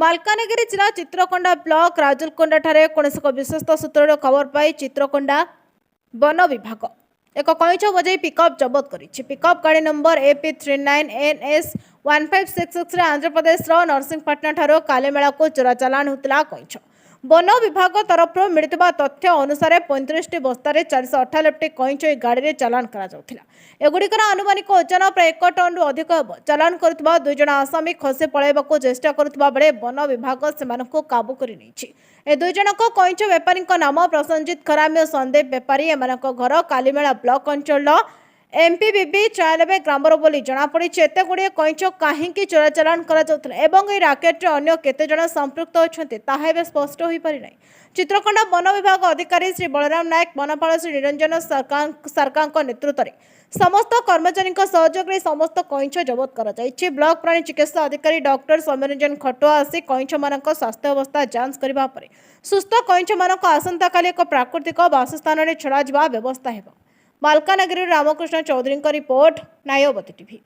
ମାଲକାନଗିରି ଜିଲ୍ଲା ଚିତ୍ରକୋଣ୍ଡା ବ୍ଲକ ରାଜୁଲକୋଣ୍ଡା ଠାରେ କୌଣସି ଏକ ବିଶ୍ୱସ୍ତ ସୂତ୍ରର ଖବର ପାଇ ଚିତ୍ରକୋଣ୍ଡା ବନ ବିଭାଗ ଏକ କଇଁଛ ବୋଝେଇ ପିକଅପ୍ ଜବତ କରିଛି। ପିକଅପ୍ ଗାଡ଼ି ନମ୍ବର AP39NS 1566 ରେ ଆନ୍ଧ୍ରପ୍ରଦେଶର ନରସିଂହପାଟଣା ଠାରୁ କାଲିମେଳାକୁ ଚୋରା ଚାଲାଣ ହେଉଥିଲା କଇଁଛ। ବନ ବିଭାଗ ତରଫରୁ ମିଳିଥିବା ତଥ୍ୟ ଅନୁସାରେ 35ଟି ବସ୍ତାରେ 498ଟି କଇଁଛ ଏହି ଗାଡ଼ିରେ ଚାଲାଣ କରାଯାଉଥିଲା। ଏଗୁଡ଼ିକର ଆନୁମାନିକ ଓଜନ ପ୍ରାୟ 1 ଟନ୍ରୁ ଅଧିକ ହେବ। ଚାଲାଣ କରୁଥିବା 2 ଜଣ ଆସାମୀ ଖସି ପଳାଇବାକୁ ଚେଷ୍ଟା କରୁଥିବା ବେଳେ ବନ ବିଭାଗ ସେମାନଙ୍କୁ କାବୁ କରି ନେଇଛି। ଏ 2 ଜଣଙ୍କ କଇଁଛ ବେପାରୀଙ୍କ ନାମ ପ୍ରସଞ୍ଜିତ ଖରାମୀ ଓ ସନ୍ଦୀପ ବେପାରୀ। ଏମାନଙ୍କ ଘର କାଲିମେଳା ବ୍ଲକ ଅଞ୍ଚଳର MPBB 96 ଗ୍ରାମର ବୋଲି ଜଣାପଡ଼ିଛି। ଏତେ ଗୁଡ଼ିଏ କଇଁଛ କାହିଁକି ଚୋରା ଚାଲାଣ କରାଯାଉଥିଲା ଏବଂ ଏହି ରାକେଟରେ ଅନ୍ୟ କେତେ ଜଣ ସମ୍ପୃକ୍ତ ଅଛନ୍ତି ତାହା ଏବେ ସ୍ପଷ୍ଟ ହୋଇପାରିନାହିଁ। ଚିତ୍ରକୋଣ୍ଡା ବନ ବିଭାଗ ଅଧିକାରୀ ଶ୍ରୀ ବଳରାମ ନାୟକ, ବନପାଳ ଶ୍ରୀ ନିରଞ୍ଜନ ସରକାରଙ୍କ ନେତୃତ୍ୱରେ ସମସ୍ତ କର୍ମଚାରୀଙ୍କ ସହଯୋଗରେ ସମସ୍ତ କଇଁଛ ଜବତ କରାଯାଇଛି। ବ୍ଲକ ପ୍ରାଣୀ ଚିକିତ୍ସା ଅଧିକାରୀ ଡକ୍ଟର ସୌମ୍ୟରଞ୍ଜନ ଖଟୁଆ ଆସି କଇଁଛମାନଙ୍କ ସ୍ୱାସ୍ଥ୍ୟ ଅବସ୍ଥା ଯାଞ୍ଚ କରିବା ପରେ ସୁସ୍ଥ କଇଁଛମାନଙ୍କୁ ଆସନ୍ତାକାଲି ଏକ ପ୍ରାକୃତିକ ବାସସ୍ଥାନରେ ଛଡ଼ାଯିବା ବ୍ୟବସ୍ଥା ହେବ। ମାଲକାନଗିରିରୁ ରାମକୃଷ୍ଣ ଚୌଧୁରୀଙ୍କ ରିପୋର୍ଟ, ନ୍ୟାୟବତୀ ଟିଭି।